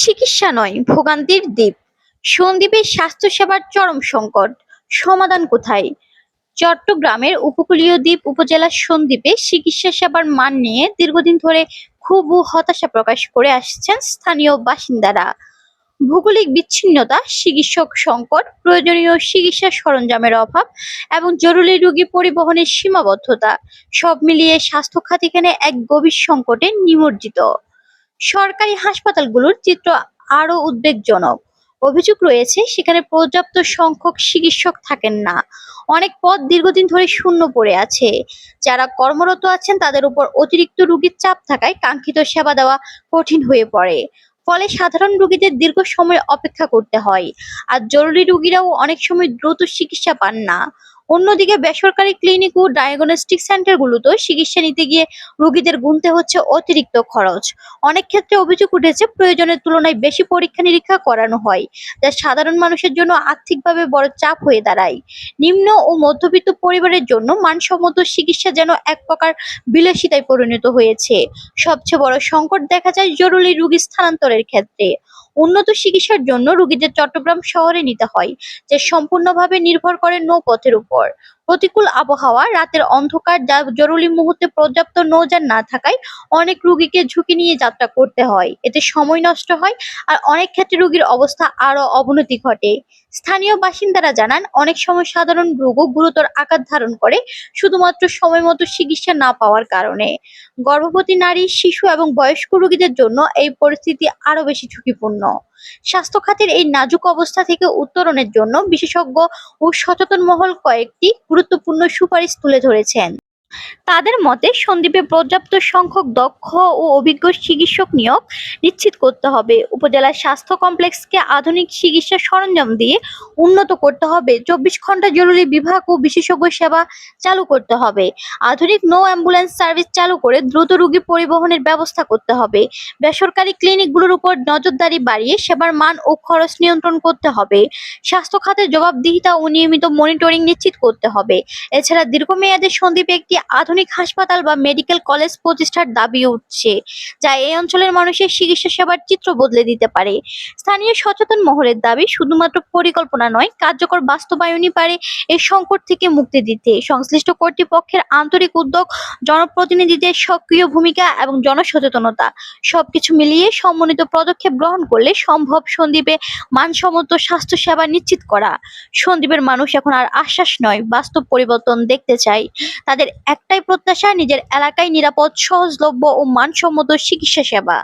চিকিৎসা নয়, ভোগান্তির দ্বীপ। সন্দ্বীপে স্বাস্থ্যসেবার চরম সংকট। সমাধান কোথায়? চট্টগ্রামের উপকূলীয় দ্বীপ উপজেলার সন্দ্বীপে চিকিৎসা সেবার মান নিয়ে দীর্ঘদিন ধরে ক্ষোভ ও হতাশা প্রকাশ করে আসছেন স্থানীয় বাসিন্দারা। ভৌগোলিক বিচ্ছিন্নতা, চিকিৎসক সংকট, প্রয়োজনীয় চিকিৎসা সরঞ্জামের অভাব এবং জরুরি রোগী পরিবহনের সীমাবদ্ধতা সব মিলিয়ে স্বাস্থ্য খাত এখানে এক গভীর সংকটে নিমজ্জিত। সরকারি হাসপাতালগুলোর চিত্র আরো উদ্বেগজনক। অভিযোগ রয়েছে সেখানে পর্যাপ্ত সংখ্যক চিকিৎসক থাকেন না। অনেক পদ দীর্ঘদিন ধরে শূন্য পড়ে আছে। যারা কর্মরত আছেন তাদের উপর অতিরিক্ত রোগীর চাপ থাকায় কাঙ্ক্ষিত সেবা দেওয়া কঠিন হয়ে পড়ে। ফলে সাধারণ রোগীদের দীর্ঘ সময় অপেক্ষা করতে হয়, আর জরুরি রোগীরাও অনেক সময় দ্রুত চিকিৎসা পান না। অন্যদিকে বেসরকারি ক্লিনিক ও ডায়াগনস্টিক সেন্টারগুলোতেও চিকিৎসা নিতে গিয়ে রোগীদের গুনতে হচ্ছে অতিরিক্ত খরচ। অনেক ক্ষেত্রে অভিযোগ উঠেছে প্রয়োজনের তুলনায় বেশি পরীক্ষা নিরীক্ষা করানো হয়, যা সাধারণ মানুষের জন্য আর্থিকভাবে বড় চাপ হয়ে দাঁড়ায়। নিম্ন ও মধ্যবিত্ত পরিবারের জন্য মানসম্মত চিকিৎসা যেন এক প্রকার বিলাসিতায় পরিণত হয়েছে। সবচেয়ে বড় সংকট দেখা যায় জরুরি রোগী স্থানান্তরের ক্ষেত্রে। উন্নত চিকিৎসার জন্য রোগীদের চট্টগ্রাম শহরে নিতে হয়, যা সম্পূর্ণভাবে নির্ভর করে নৌপথের উপর। প্রতিকূল আবহাওয়া, রাতের অন্ধকার, যা জরুরি মুহূর্তে পর্যাপ্ত নৌযান না থাকায় অনেক রোগীকে ঝুঁকি নিয়ে যাত্রা করতে হয়। এতে সময় নষ্ট হয়, আর অনেক ক্ষেত্রে রোগীর অবস্থা আরো অবনতি ঘটে। স্থানীয় বাসিন্দারা জানান, অনেক সময় সাধারণ রোগও গুরুতর আকার ধারণ করে শুধুমাত্র সময়মতো চিকিৎসা না পাওয়ার কারণে। গর্ভবতী নারী, শিশু এবং বয়স্ক রোগীদের জন্য এই পরিস্থিতি আরো বেশি ঝুঁকিপূর্ণ। স্বাস্থ্য খাতের এই নাজুক অবস্থা থেকে উত্তরণের জন্য বিশেষজ্ঞ ও সচেতন মহল কয়েকটি গুরুত্বপূর্ণ সুপারিশ তুলে ধরেছেন। তাদের মতে, সন্দ্বীপে পর্যাপ্ত সংখ্যক দক্ষ ও অভিজ্ঞ চিকিৎসক নিয়োগ নিশ্চিত করতে হবে। উপজেলার স্বাস্থ্য কমপ্লেক্সকে আধুনিক চিকিৎসা সরঞ্জাম দিয়ে উন্নত করতে হবে। 24 ঘন্টা জরুরি বিভাগ ও বিশেষজ্ঞ সেবা চালু করতে হবে। আধুনিক নো অ্যাম্বুলেন্স সার্ভিস চালু করে দ্রুত রোগী পরিবহনের ব্যবস্থা করতে হবে। বেসরকারি ক্লিনিকগুলোর উপর নজরদারি বাড়িয়ে সেবার মান ও খরচ নিয়ন্ত্রণ করতে হবে। স্বাস্থ্য খাতের জবাবদিহিতা ও নিয়মিত মনিটরিং নিশ্চিত করতে হবে। এছাড়া দীর্ঘমেয়াদে সন্দ্বীপে একটি আধুনিক হাসপাতাল বা মেডিকেল কলেজ প্রতিষ্ঠার দাবি উঠছে, যা এই অঞ্চলের মানুষের চিকিৎসা সেবার চিত্র বদলে দিতে পারে। স্থানীয় সচেতন মহলের দাবি, শুধুমাত্র পরিকল্পনা নয়, কার্যকর বাস্তবায়নই পারে এই সংকট থেকে মুক্তি দিতে। সংশ্লিষ্ট কর্তৃপক্ষের আন্তরিক উদ্যোগ, জনপ্রতিনিধিদের সক্রিয় ভূমিকা এবং জনসচেতনতা সবকিছু মিলিয়ে সমন্বিত পদক্ষেপ গ্রহণ করলে সম্ভব সন্দ্বীপে মানসম্মত স্বাস্থ্য সেবা নিশ্চিত করা। সন্দ্বীপের মানুষ এখন আর আশ্বাস নয়, বাস্তব পরিবর্তন দেখতে চায়। তাদের একটাই প্রত্যাশা, নিজের এলাকায় নিরাপদ, সহজলভ্য ও মানসম্মত চিকিৎসা সেবা।